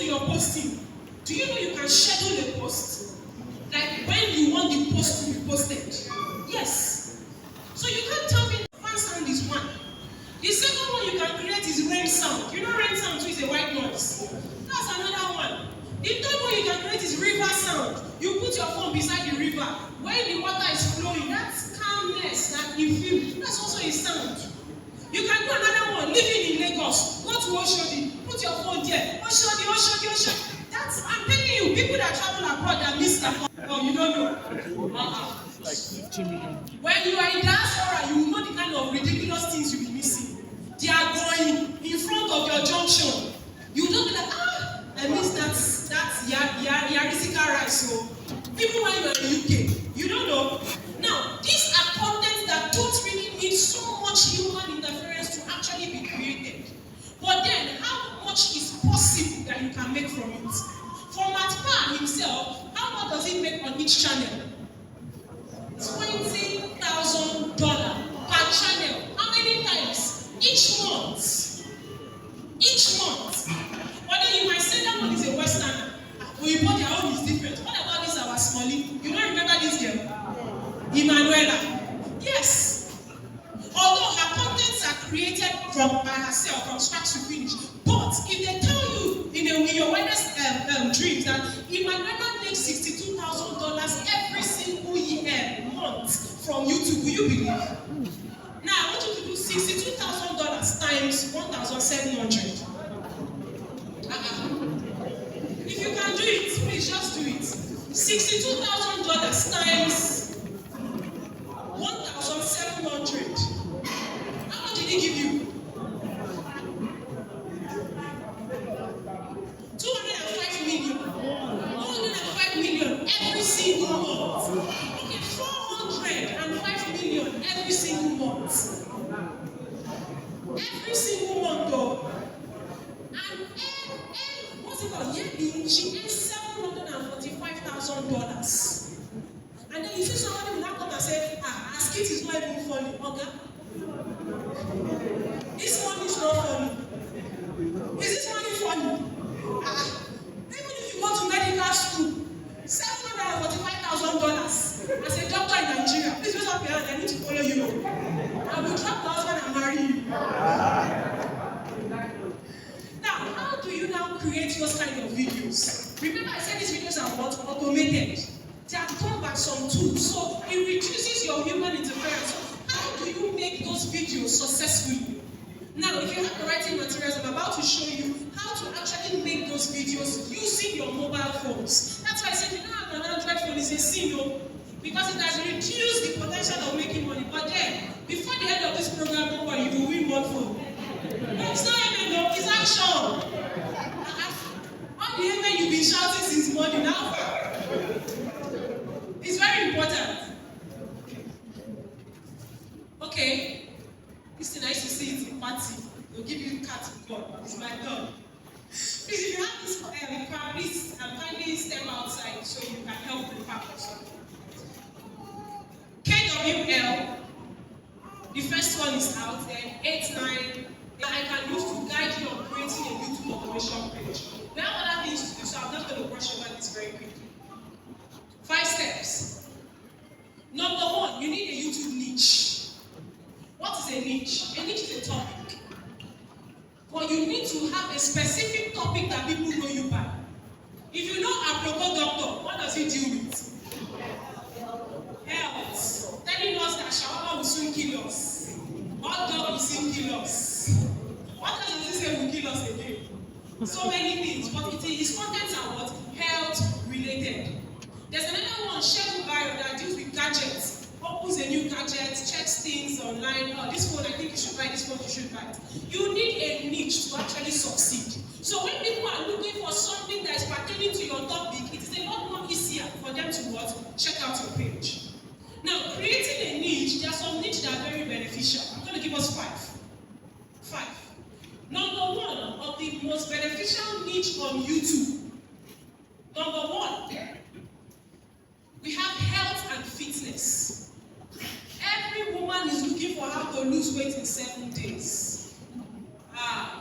to your posting, do you know you can schedule a post? Like when you want the post to be posted. Yes. So you can't tell me fan sound is one. The second one you can create is rain sound. You know rain sound too is a white noise. That's another one. The third one you can create is river sound. You put your phone beside the river. When the water is flowing, that's calmness that you feel. That's also a sound. You can do another one, living in Lagos. Go to Oshodi. Put your phone there. Oshodi, Oshodi, Oshodi. That's, I'm telling you, people that travel abroad that miss their phone. Oh, you don't know. Like 15 million. When you are in diaspora, you will know the kind of ridiculous things you'll be missing. They are going in front of your junction. You don't be like, I miss that Yarisika rice. So even when you are in the UK, you don't know. Now, these are contents that don't really need so much human interference to actually be created. But then, how much is possible that you can make from it? For Matt Pan himself, how much does he make on each channel? $20,000 per channel. How many times? Each month. Each month. But then you might say that one is a Westerner. We bought their own is different. What about this our Smalley? You don't remember this girl? Emanuela. Yes. Although her contents are created by herself from start to finish. But if they tell you in your wildest dreams that Emanuela makes $62,000 every single month from YouTube, will you believe? Now I want you to do $62,000 times 1,700. If you can do it, please just do it. $62,000 times 1,700. How much did he give you? 205 million. 105 million every single month. Okay, 405 million every single month. Every single month though. And what's it called? She earns $745,000. And then you see somebody will not come and say, her skit is not even funny. Okay? This one is not funny. Is this money funny? Even if you go to medical school, $745,000 as a doctor in Nigeria, please raise up your hand. I need to follow you. I will drop the husband and marry you. Now, how do you now create those kind of videos? Remember, I said these videos are what? Automated. They are done by some tools, so it reduces your human interference. How do you make those videos successfully? Now, if you have the writing materials, I'm about to show you how to actually make those videos using your mobile phones. That's why I said, you know, an Android phone is a sin, because it has reduced the potential of making money. But then, before the end of this program, you will win one phone. No, it's not amen, no, it's action. All the amen you've been shouting since morning now. It's very important. Okay. It's nice to see it in party. They'll give you cat and dog. It's my dog. Please, if you have this car, please kindly step outside so you can help the purpose. KWL. The first one is out there. 8, 9. I can use to guide you on creating a YouTube automation page. We have other things to do, so I'm not going to brush over this very quickly. 5 steps. Number 1, you need a YouTube niche. What is a niche? A niche is a topic. But you need to have a specific topic that people know you by. If you know a proper doctor, what does he deal with? Health. Telling us that shawarma will soon kill us. Hot dog will soon kill us. What does he say will kill us again? So many things, but his contents are what? Health related. There's another one, Shehu Bio, that deals with gadgets. Opens a new gadget, checks things online. Oh, this phone, I think you should buy, this phone, you should buy. You need a niche to actually succeed. So when people are looking for something that is pertaining to your topic, it is a lot more easier for them to what? Check out your page. Now, creating a niche, there are some niches that are very beneficial. I'm going to give us 5. 5. Number 1 of the most beneficial niche on YouTube. Number 1, we have health and fitness. Every woman is looking for how to lose weight in 7 days.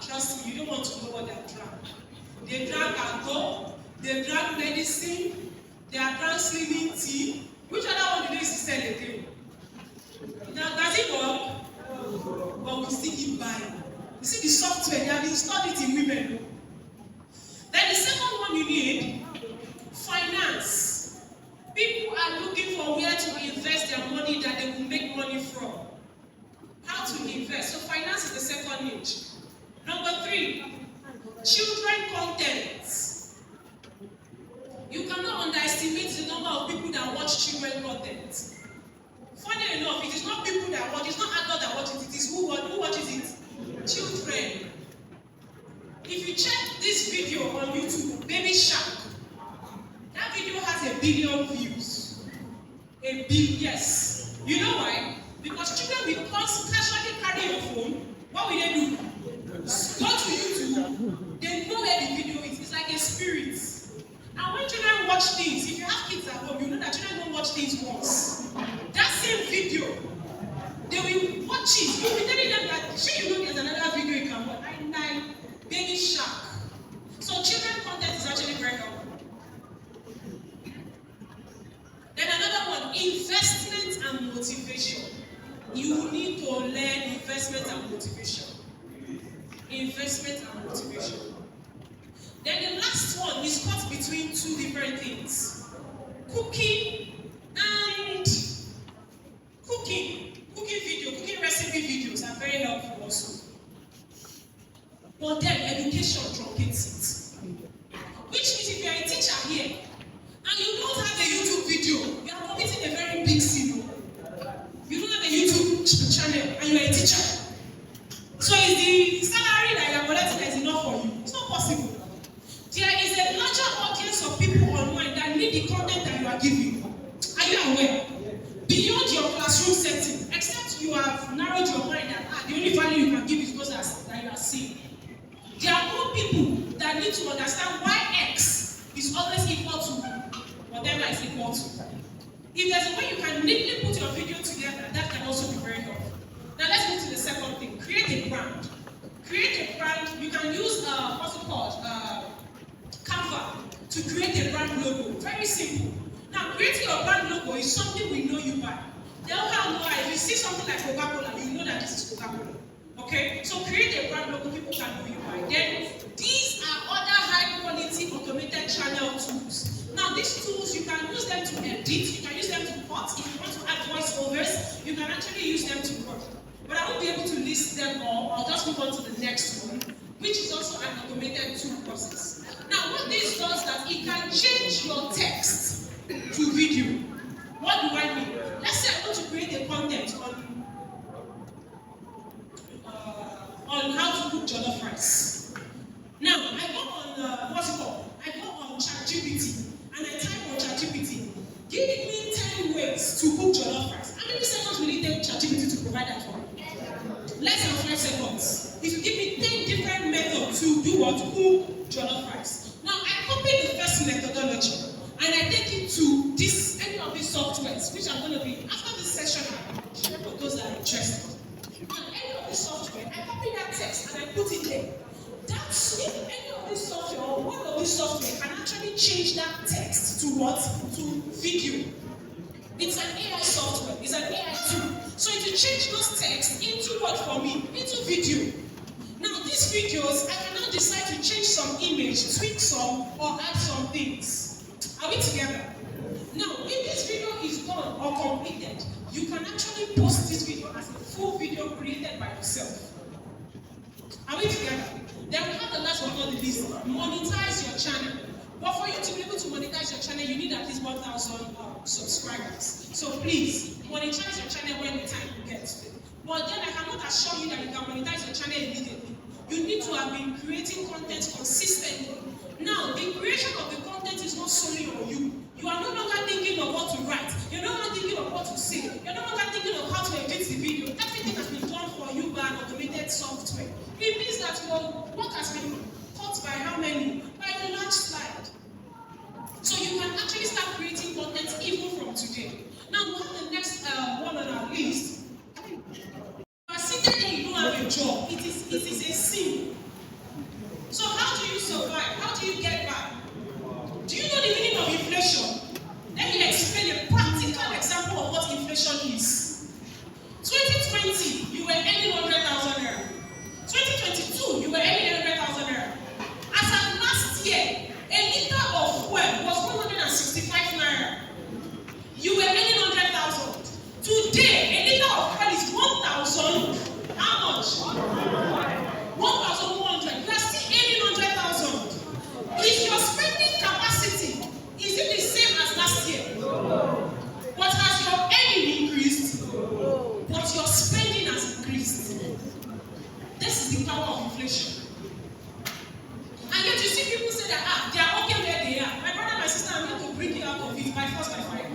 Trust me, you don't want to know what they're trying. They drank alcohol, they drank medicine, they are drank slimming tea. Which other one do they sell again? Now, does it work? But we still keep buying. You see the software, they have installed it in women. Then the second one you need, finance. People are looking for where to invest their money that they will make money from. How to invest. So finance is the second niche. Number 3, children content. You cannot underestimate the number of people that watch children content. Funny enough, it is not people that watch, it's not adults that watch it, it is who watches it? Children. If you check this video on YouTube, Baby Shark, that video has 1 billion views. 1 billion, yes. You know why? Because children will casually carry your phone. What will they do? Go to YouTube. They know where the video is. It's like a spirit. And when children watch things, if you have kids at home, you know that children don't watch things once. That same video, they will watch it. You'll be telling them that, sure, you know there's another video you can watch. Baby Shark. So children content is actually very helpful. Then another one, investment and motivation. You need to learn investment and motivation. Investment and motivation. Then the last one is cut between 2 different things. Cooking and cooking. Cooking recipe videos are very helpful also. But then education truncates it. Which means if you are a teacher here and you don't have a YouTube video, you are committing a very big sin. You don't have a YouTube channel and you are a teacher. So is the salary that you are collecting is enough for you? It's not possible. There is a larger audience of people online that need the content that you are giving. Are you aware? Beyond your classroom setting, except you have narrowed your mind that the only value you can give is those that you are seeing. There are more people that need to understand why X is always equal to whatever is equal to. If there's a way you can neatly put your video together, that can also be very helpful. Now let's move to the second thing. Create a brand. Create a brand. You can use what's it called? Canva to create a brand logo. Very simple. Now creating your brand logo is something we know you by. If you see something like Coca-Cola, you know that this is Coca-Cola. Okay, so create a brand logo people can know you by. Then these are other high quality automated channel tools. Now these tools you can use them to edit, you can use them to cut. If you want to add voiceovers, you can actually use them to work. But I won't be able to list them all. I'll just move on to the next one, which is also an automated tool process. Now what this does that it can change your text to video. What do I mean? Let's say I want to create a content on how to cook jollof rice. Now, I go on, I go on ChatGPT, and I type on ChatGPT, give me 10 ways to cook jollof rice. How many seconds will it take ChatGPT to provide that for me? Less than 5 seconds. If you give me 10 different methods to do what? Cook jollof rice. Now, I copy the first methodology, and I take it to any of these softwares, which I'm going to be, after this session, I'll share for those that are interested. Any of the software, I copy that text and I put it there. That's if any of this software or one of these software can actually change that text to what? To video. It's an AI software, it's an AI tool. So it will change those texts into what for me? Into video. Now these videos, I can now decide to change some image, tweak some, or add some things. Are we together? Now, if this video is done or completed, you can actually post this video as a full video created by yourself. Are we together? Then we have the last one on the list. Monetize your channel. But for you to be able to monetize your channel, you need at least 1,000 subscribers. So please, monetize your channel when the time you get to it. But then I cannot assure you that you can monetize your channel immediately. You need to have been creating content consistently. Now, the creation of the content is not solely on you. You are no longer thinking of what to write. You're no longer thinking of what to say. You're no longer thinking of how to edit the video. Everything has been done for you by an automated software. It means that your work has been cut by how many? By a large slide. So you can actually start creating content even from today. Now, we have the next one on our list. You are sitting there, you don't have a job. It is a sin. So how do you survive? How do you that they are okay where they are. My brother, my sister, I'm going to bring you out of it by force, by fire.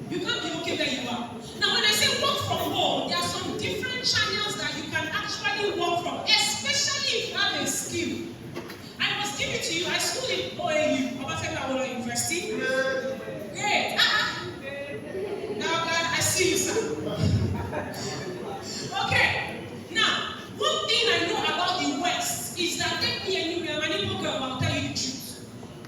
You can't be okay where you are. Now, when I say work from home, there are some different channels that you can actually work from, especially if you have a skill. I must give it to you. I schooled in OAU, Obafemi Awolowo University. Great. Now, God, I see you, sir. Okay. Now, one thing I know about the West is that take me anywhere, my neighbor girl, I'll tell you the truth.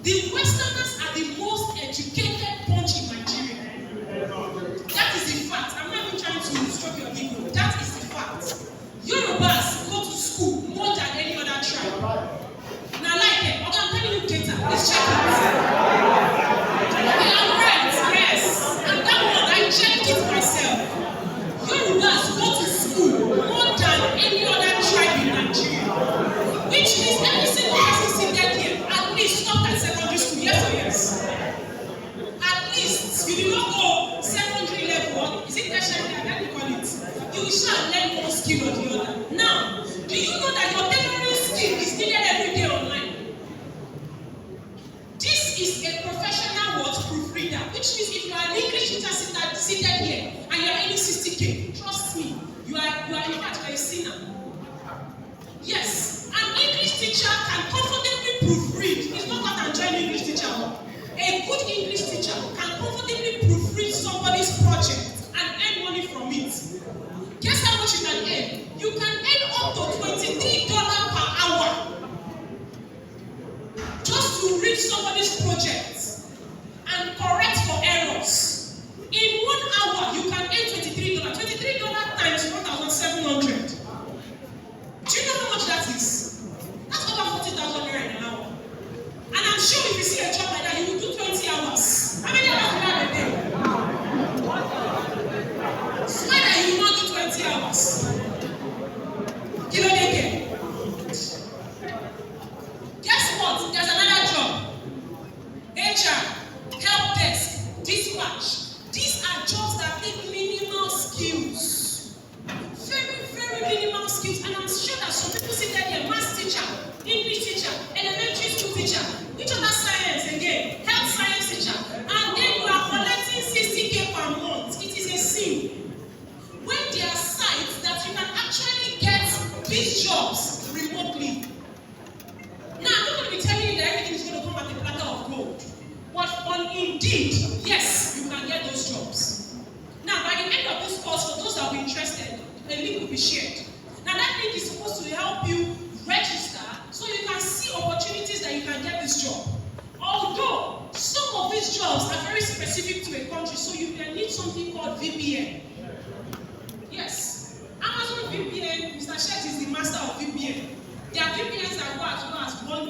The Westerners are the most educated bunch in Nigeria. That is the fact. I'm not even trying to stroke your ego. That is the fact. Yorubas go to school more than any other tribe. Now, like it, okay, I'm telling you data. Let's check it. Okay, I'm right. Yes. And that one, I checked it myself. Yorubas go to school more than any other tribe in Nigeria. Which means every single person sitting here at least stopped at secondary school. Yes or yes? At least you did not go secondary level. Is it tertiary? How do you call it? You shall learn one skill or the other. Now, do you know that your tailoring skill is needed every day online? This is a professional word proofreader, which means if you are an English teacher seated here and you are earning 60K, trust me, you are in fact a sinner. Yes, an English teacher can comfortably proofread. It's not that I'm trying English teacher. A good English teacher can comfortably proofread somebody's project and earn money from it. Guess how much you can earn? You can earn up to $23 per hour just to read somebody's project and correct for errors. In 1 hour, you can earn $23. $23 times 1,700. Do you know how much that is? That's over 40,000 naira in an hour. And I'm sure if you see a job like that, you will do 20 hours. How many hours do you have a day? Swear that you will not do 20 hours. You know they get. Guess what? There's another job. HR, help desk, dispatch. These are jobs that take minimal skills. Very, very minimal skills. And I'm sure that some people sit there, math teacher, English teacher, elementary school teacher, which other science again, health science teacher, and then you are collecting 60K per month. It is a sin. When there are sites that you can actually get these jobs remotely. Now, I'm not going to be telling you that everything is going to come at a platter of gold. But on Indeed, yes, you can get those jobs. Now, by the end of this course, for those that are interested, a link will be shared. Now, that link is supposed to help you register so you can see opportunities that you can get this job. Although, some of these jobs are very specific to a country, so you can need something called VPN. Yes. Amazon VPN, Mr. Shet is the master of VPN. There are VPNs that go as low as $1,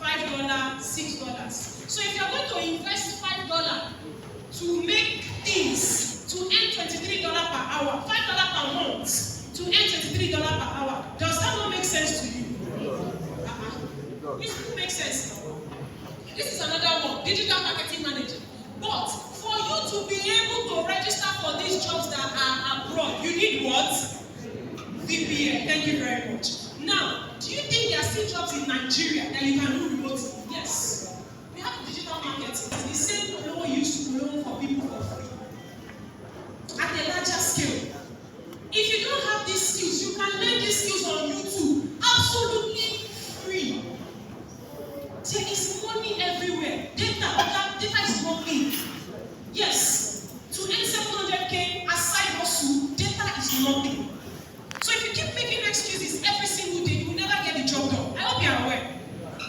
$5, $6. So if you're going to invest $5 to make things, to earn $23 per hour, $5 per month, to earn $23 per hour, does that not make sense to you? This makes sense. This is another one, digital marketing manager. But for you to be able to register for these jobs that are abroad, you need what? VPN. Thank you very much. Now, do you think there are still jobs in Nigeria that you can do remotely? Yes. We have digital marketing. It's the same law you used to know for people for free. At a larger scale. If you don't have these skills, you can learn these skills on YouTube. Absolutely free. There is money everywhere. Data is money. Yes. To earn 700K as side hustle, data is nothing. So if you keep making excuses every single day, you will never get the job done. I hope you are aware.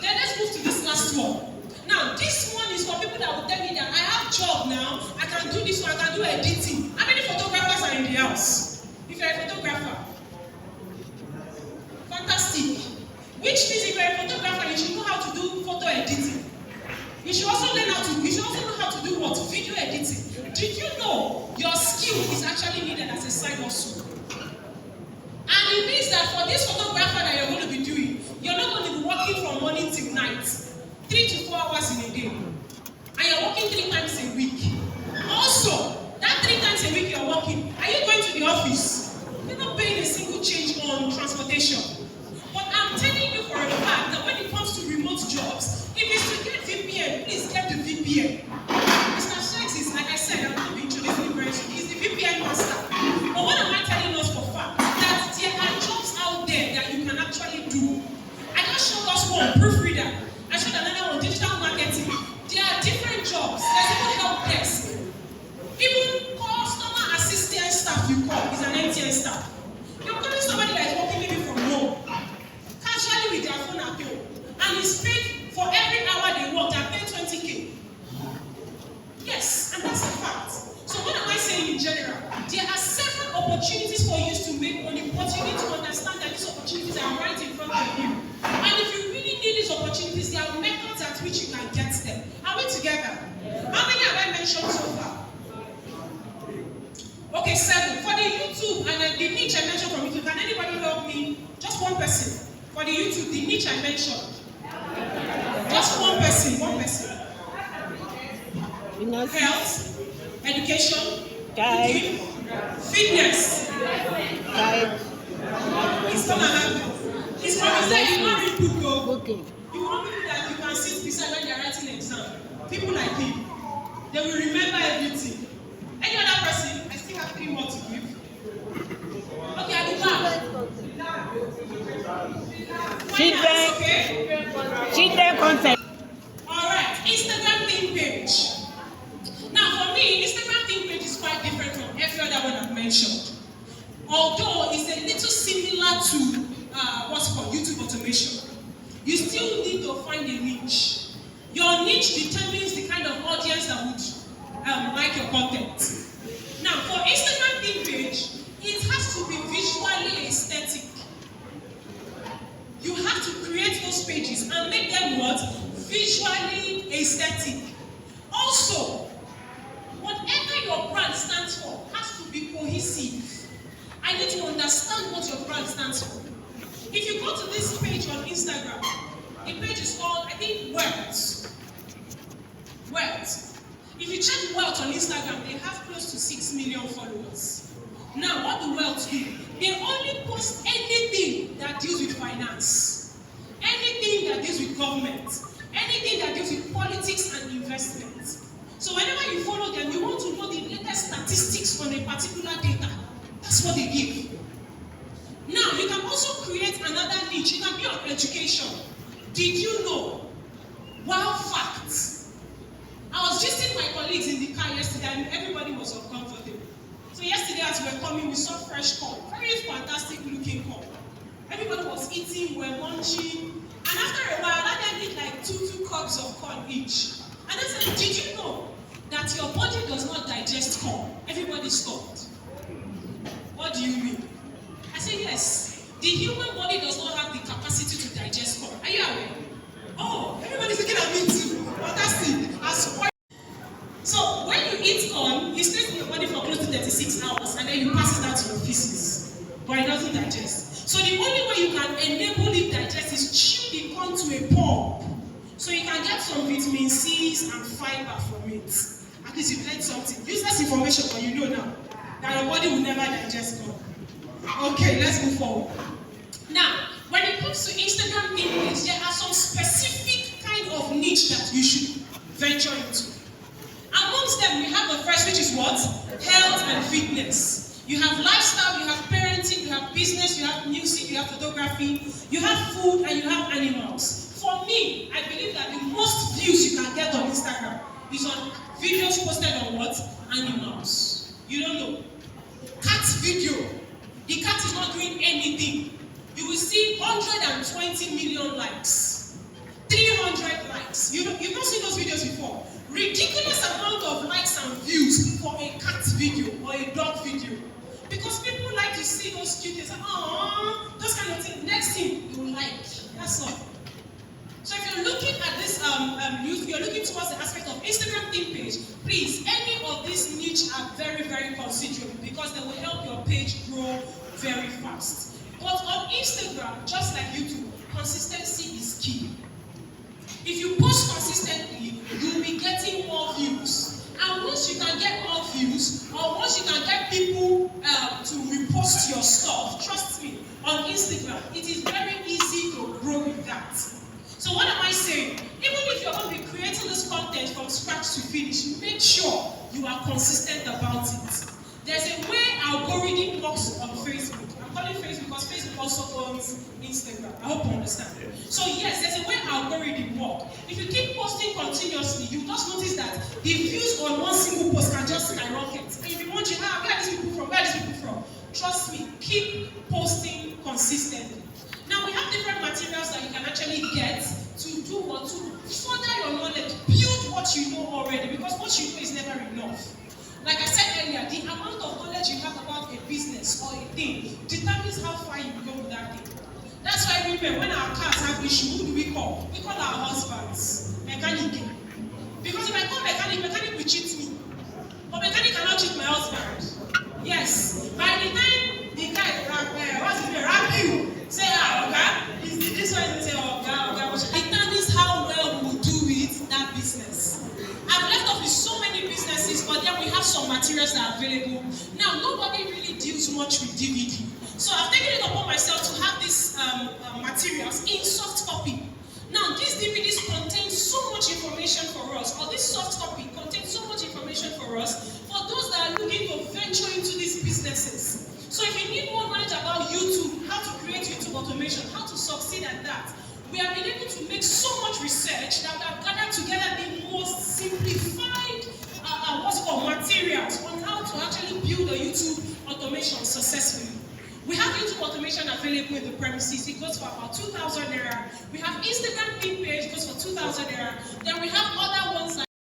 Then let's move to this last one. Now, this one is for people that will tell me that I have a job now, I can do this one, I can do editing. How many photographers are in the house? If you're a photographer. Fantastic. Which means if you're a photographer, you should know how to do photo editing. You should also know how to do what? Video editing. Did you know your skill is actually needed as a side hustle? And it means that for this photographer that you're going to be doing, you're not going to be working from morning till night, 3 to 4 hours in a day. And you're working 3 times a week. Also, that 3 times a week you're working, are you going to the office? You're not paying a single change on transportation. But I'm telling you for a fact that when it comes to remote jobs, is paid for every hour they work, they are paid 20K. Yes, and that's a fact. So what am I saying in general? There are several opportunities for you to make money, but you need to understand that these opportunities are right in front of you. And if you really need these opportunities, there are methods at which you can get them. Are we together? How many have I mentioned so far? Okay, 7. For the YouTube and the niche I mentioned from YouTube, can anybody help me? Just one person. For the YouTube, the niche I mentioned. Just one person. One person. Health, education, cooking, fitness. It's gonna happen. It's gonna say you want people. You want people that you can sit beside when they're writing an exam. People like him. They will remember everything. Any other person? I still have 3 more to give. Okay, I'll be back. Children content. Alright, Instagram theme page. Now for me, Instagram theme page is quite different from every other one I've mentioned. Although it's a little similar to what's called YouTube automation. You still need to find a niche. Your niche determines the kind of audience that would like your content. Now, for Instagram theme page, it has to be visually aesthetic. You have to create those pages and make them what? Visually aesthetic. Also, whatever your brand stands for has to be cohesive. I need to understand what your brand stands for. If you go to this page on Instagram, the page is called, I think, Wealth. Wealth. If you check Wealth on Instagram, they have close to 6 million followers. Now, what do Wealth do? They only post anything that deals with finance, anything that deals with government, anything that deals with politics and investment. So whenever you follow them, you want to know the latest statistics on a particular data. That's what they give. Now, you can also create another niche. You can be on education. Did you know? Wow facts. I was visiting my colleagues in the car yesterday and everybody was uncomfortable. So yesterday as we were coming, we saw fresh corn. Very fantastic looking corn. Everybody was eating, we were munching. And after a while, I let them eat like two cups of corn each. And I said, did you know that your body does not digest corn? Everybody stopped. What do you mean? I said, yes. The human body does not have the capacity to digest corn. Are you aware? Oh, everybody's looking at me too. Fantastic. So when you eat corn, it stays in your body for close to 36 hours and then you pass it out to your feces. But it doesn't digest. So the only way you can enable it digest is chew the corn to a pulp. So you can get some vitamin C's and fiber from it. At least you've learned something. Useless information, but you know now that your body will never digest corn. Okay, let's move forward. Now, when it comes to Instagram theme page, there are some specific kind of niche that you should venture into. Amongst them, we have the first, which is what? Health and fitness. You have lifestyle, you have parenting, you have business, you have music, you have photography, you have food, and you have animals. For me, I believe that the most views you can get on Instagram is on videos posted on what? Animals. You don't know. Cat video. The cat is not doing anything. You will see 120 million likes. 300 likes. You've not seen those videos before. Ridiculous amount of likes and views for a cat video or a dog video. Because people like to see those cute things. Aww, those kind of things. Next thing you like. That's all. So if you're looking at this, you're looking towards the aspect of Instagram theme page, please, any of these niche are very, very considerable because they will help your page grow very fast. But on Instagram, just like YouTube, consistency is key. If you post consistently, you'll be getting more views. And once you can get more views, or once you can get people to repost your stuff, trust me, on Instagram, it is very easy to grow with that. So what am I saying? Even if you're going to be creating this content from scratch to finish, make sure you are consistent about it. There's a way algorithm works on Facebook. I'm calling Facebook because Facebook also owns Instagram. I hope you understand. So yes, there's a way algorithm works. If you keep posting continuously, you just notice that the views on one single post can just skyrocket. And you'll be wondering, where are these people from? Where are these people from? Trust me, keep posting consistently. Now we have different materials that you can actually get to amount of knowledge you have about a business or a thing determines how far you go with that thing. That's why women, when our cars have issue, who do we call? We call our husbands, mechanic. Because if I call mechanic will cheat me. But mechanic cannot cheat my husband. Yes. By the time the guy what's his name? Rapiu, say, okay, this one is say, okay. It determines how well we will do with that business. I've left off with so many businesses, but then we have some materials that are available. Now, nobody really deals much with DVD. So I've taken it upon myself to have these materials in soft copy. Now, these DVDs contain so much information for us, or this soft copy contains so much information for us, for those that are looking to venture into these businesses. So if you need more knowledge about YouTube, how to create YouTube automation, how to succeed at that, we have been able to make so much research that we have gathered together the most simplified materials on how to actually build a YouTube automation successfully. We have YouTube automation available in the premises. It goes for about 2,000 naira. We have Instagram pin page, it goes for 2,000 naira. Then we have other ones like